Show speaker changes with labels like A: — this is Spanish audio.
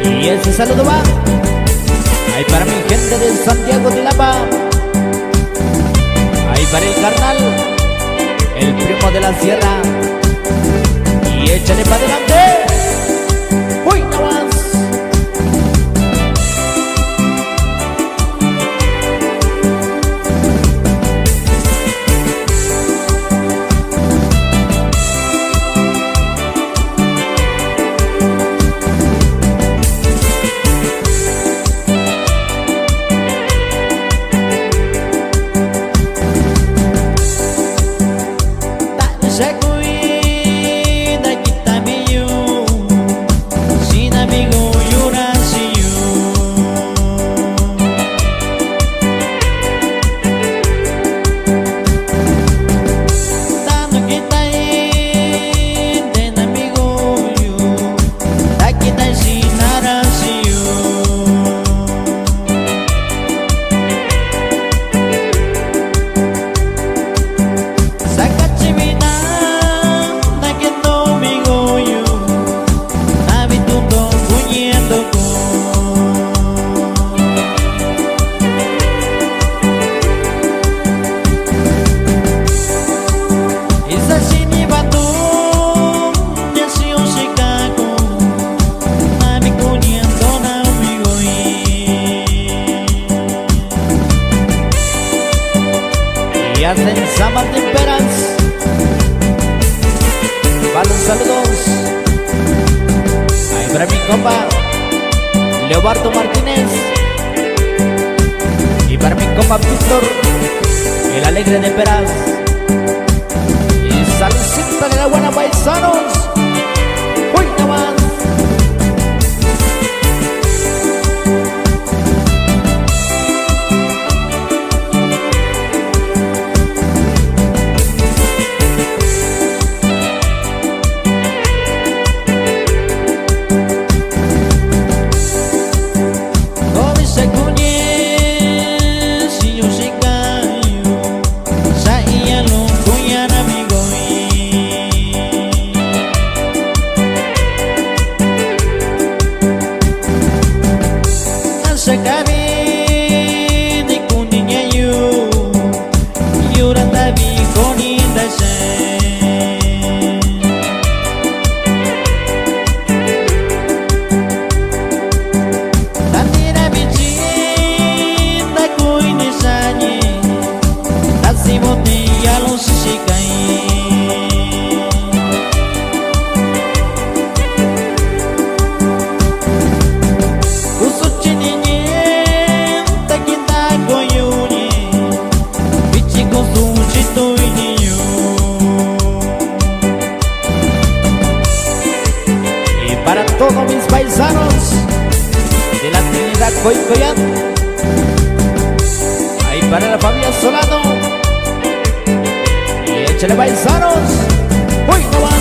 A: Y ese saludo va ahí para mi gente de Santiago de Lapa, ahí para el carnal, el primo de la sierra. Y échale para adelante. ¡Uy, no más!
B: Se cuida que está meio sin amigo Yuraciu. Dando que está aí, tem amigo Yu, daqui tá sin Araciu.
A: Y hacen San Martín Peras. Vale, saludos ahí para mi compa Leobardo Martínez. Y para mi compa Víctor, el alegre de Peras. Y saludcita de la buena, paisanos. Uy, no más.
B: Sekali kuningnya yu yuran tabi koninda se tandira bici tak kuini sanyi tasimote yalo sisikai.
A: Para todos mis paisanos de la Trinidad Coycoyán, ahí para la familia Solano. Y échale, paisanos. ¡Uy, no va!